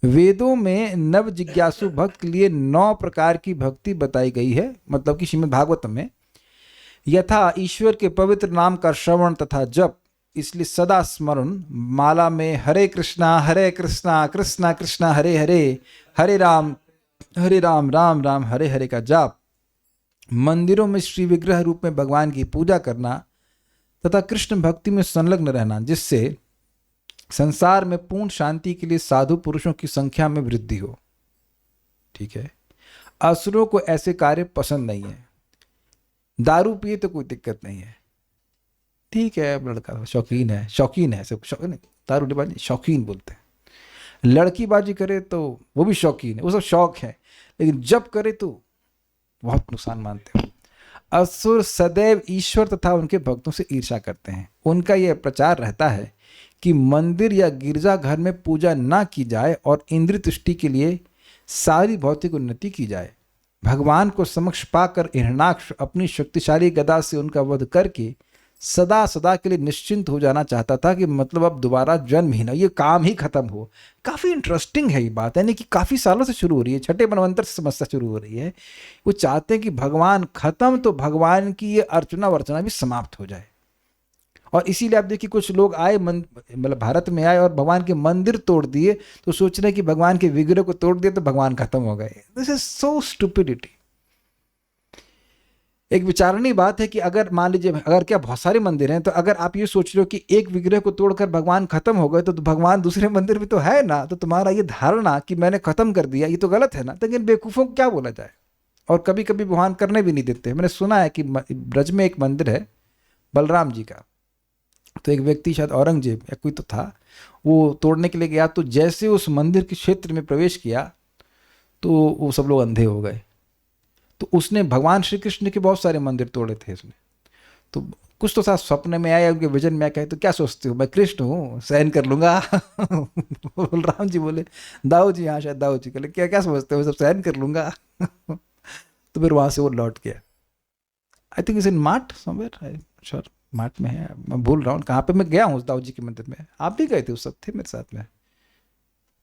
वेदों में नव जिज्ञासु भक्त के लिए 9 प्रकार की भक्ति बताई गई है, मतलब कि श्रीमद् भागवतम में। यथा ईश्वर के पवित्र नाम का श्रवण तथा जप, इसलिए सदा स्मरण। माला में हरे कृष्णा कृष्णा कृष्णा हरे हरे, हरे राम राम राम हरे हरे का जाप। मंदिरों में श्री विग्रह रूप में भगवान की पूजा करना तथा कृष्ण भक्ति में संलग्न रहना, जिससे संसार में पूर्ण शांति के लिए साधु पुरुषों की संख्या में वृद्धि हो। ठीक है। असुरों को ऐसे कार्य पसंद नहीं है। दारू पिए तो कोई दिक्कत नहीं है, ठीक है, लड़का शौकीन है सब शौकीन है, दारू डिबाजी शौकीन बोलते हैं। लड़कीबाजी करे तो वो भी शौकीन है, वो सब शौक है। लेकिन जब करे तो बहुत नुकसान मानते हैं। असुर सदैव ईश्वर तथा उनके भक्तों से ईर्ष्या करते हैं। उनका यह प्रचार रहता है कि मंदिर या गिरजाघर में पूजा ना की जाए और इंद्रिय तुष्टि के लिए सारी भौतिक उन्नति की जाए। भगवान को समक्ष पाकर हिरण्याक्ष अपनी शक्तिशाली गदा से उनका वध करके सदा सदा के लिए निश्चिंत हो जाना चाहता था कि मतलब अब दोबारा जन्म ही ना, ये काम ही खत्म हो। काफ़ी इंटरेस्टिंग है ये बात, यानी कि काफ़ी सालों से शुरू हो रही है, छठे मनवंतर से समस्या शुरू हो रही है। वो चाहते हैं कि भगवान खत्म तो भगवान की ये अर्चना वर्चना भी समाप्त हो जाए। और इसीलिए आप देखिए कुछ लोग आए मतलब भारत में आए और भगवान के मंदिर तोड़ दिए, तो सोच रहे हैं कि भगवान के विग्रह को तोड़ दिए तो भगवान खत्म हो गए। This is so stupidity. एक विचारणीय बात है कि अगर मान लीजिए, अगर क्या बहुत सारे मंदिर हैं, तो अगर आप ये सोच रहे हो कि एक विग्रह को तोड़कर भगवान खत्म हो गए तो भगवान दूसरे मंदिर में तो है ना, तो तुम्हारा ये धारणा कि मैंने खत्म कर दिया ये तो गलत है ना। लेकिन बेवकूफ़ों को क्या बोला जाए। और कभी कभी भगवान करने भी नहीं देते। मैंने सुना है कि ब्रज में एक मंदिर है बलराम जी का, तो एक व्यक्ति शायद औरंगजेब या कोई तो था, वो तोड़ने के लिए गया, तो जैसे उस मंदिर के क्षेत्र में प्रवेश किया तो वो सब लोग अंधे हो गए। तो उसने भगवान श्री कृष्ण के बहुत सारे मंदिर तोड़े थे उसने। तो कुछ तो सा सपने में आया, उनके विजन में कहे तो क्या सोचते हो, मैं कृष्ण हूँ, सहन कर लूँगा। बलराम जी बोले, दाऊ जी, हाँ शायद दाऊ जी बोले, क्या क्या समझते हो, सब सहन कर लूँगा। तो फिर वहाँ से वो लौट गया। I think is in mart somewhere, sure mart में है, मैं भूल रहा हूँ कहाँ पे। मैं गया हूँ उस दाऊ जी के मंदिर में, आप भी गए थे, उस सब थे मेरे साथ में,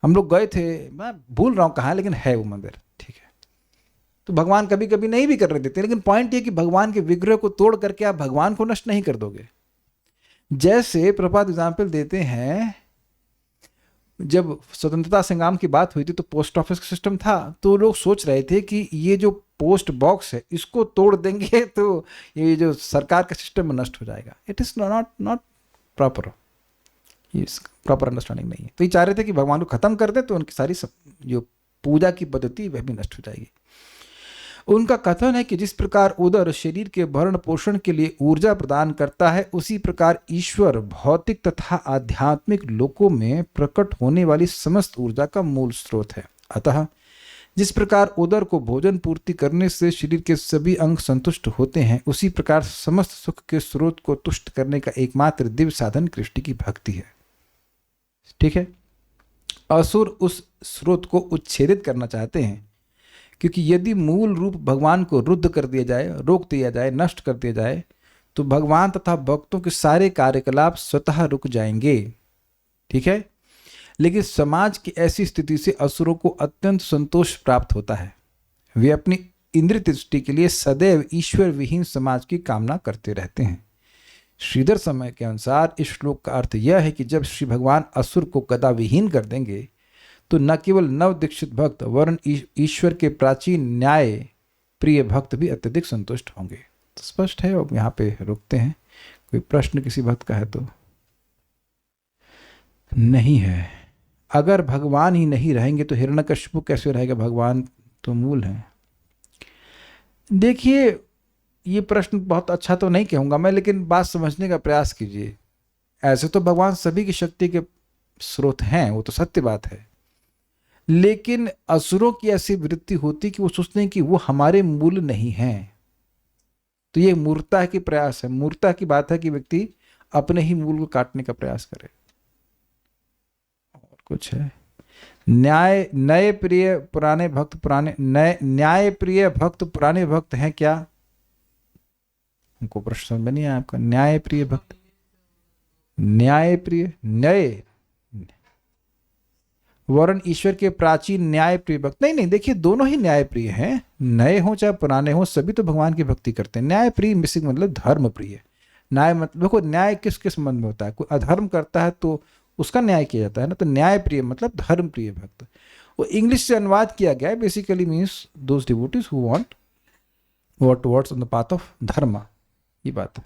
हम लोग गए थे, मैं भूल रहा हूँ कहाँ, लेकिन है वो मंदिर, ठीक है। तो भगवान कभी कभी नहीं भी करने देते, लेकिन पॉइंट ये कि भगवान के विग्रह को तोड़ करके आप भगवान को नष्ट नहीं कर दोगे। जैसे प्रभात एग्जाम्पल देते हैं, जब स्वतंत्रता संग्राम की बात हुई थी तो पोस्ट ऑफिस का सिस्टम था, तो लोग सोच रहे थे कि ये जो पोस्ट बॉक्स है इसको तोड़ देंगे तो ये जो सरकार का सिस्टम नष्ट हो जाएगा। इट इज़ नॉट प्रॉपर, ये प्रॉपर अंडरस्टैंडिंग नहीं है। तो ये चाह रहे थे कि भगवान को खत्म कर दे तो उनकी सारी जो पूजा की पद्धति वह भी नष्ट हो जाएगी। उनका कथन है कि जिस प्रकार उदर शरीर के भरण पोषण के लिए ऊर्जा प्रदान करता है, उसी प्रकार ईश्वर भौतिक तथा आध्यात्मिक लोकों में प्रकट होने वाली समस्त ऊर्जा का मूल स्रोत है। अतः जिस प्रकार उदर को भोजन पूर्ति करने से शरीर के सभी अंग संतुष्ट होते हैं, उसी प्रकार समस्त सुख के स्रोत को तुष्ट करने का एकमात्र दिव्य साधन कृष्ण की भक्ति है। ठीक है। असुर उस स्रोत को उच्छेदित करना चाहते हैं, क्योंकि यदि मूल रूप भगवान को रुद्ध कर दिया जाए, रोक दिया जाए, नष्ट कर दिया जाए, तो भगवान तथा भक्तों के सारे कार्यकलाप स्वतः रुक जाएंगे। ठीक है। लेकिन समाज की ऐसी स्थिति से असुरों को अत्यंत संतोष प्राप्त होता है। वे अपनी इंद्रिय तुष्टि के लिए सदैव ईश्वर विहीन समाज की कामना करते रहते हैं। श्रीधर समय के अनुसार इस श्लोक का अर्थ यह है कि जब श्री भगवान असुर को गदा विहीन कर देंगे तो न केवल नव दीक्षित भक्त वरन ईश्वर के प्राचीन न्याय प्रिय भक्त भी अत्यधिक संतुष्ट होंगे। तो स्पष्ट है। अब यहाँ पे रुकते हैं। कोई प्रश्न किसी भक्त का है तो? नहीं है। अगर भगवान ही नहीं रहेंगे तो हिरण्यकशिपु कैसे रहेगा? भगवान तो मूल है। देखिए, ये प्रश्न बहुत अच्छा तो नहीं कहूँगा मैं, लेकिन बात समझने का प्रयास कीजिए। ऐसे तो भगवान सभी की शक्ति के स्रोत हैं, वो तो सत्य बात है। लेकिन असुरों की ऐसी वृत्ति होती कि वो सोचते हैं कि वो हमारे मूल नहीं हैं। तो ये मूर्खता की प्रयास है। मूर्खता की बात है कि व्यक्ति अपने ही मूल को काटने का प्रयास करे। और कुछ है? नए प्रिय पुराने भक्त पुराने न्याय प्रिय भक्त पुराने भक्त हैं क्या? हमको प्रश्न समझ में नहीं आया आपका। न्याय प्रिय भक्त, न्याय प्रिय, नए वरण ईश्वर के प्राचीन न्याय प्रिय भक्त। नहीं, देखिए दोनों ही न्याय प्रिय हैं। नए हो चाहे पुराने हो, सभी तो भगवान की भक्ति करते हैं। न्याय प्रिय मिसिंग मतलब धर्म प्रिय। न्याय मतलब देखो, न्याय किस संबंध में होता है? कोई अधर्म करता है तो उसका न्याय किया जाता है ना। तो न्याय प्रिय मतलब धर्म प्रिय भक्त। वो इंग्लिश से अनुवाद किया गया है, basically means those devotees who want work towards on the path of धर्म। ये बात है।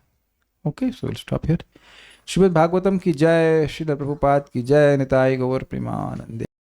Okay, so will stop here. Shrimad Bhagavatam की जय, श्रील प्रभुपाद की जय, निताय गौर प्रेमानंदे।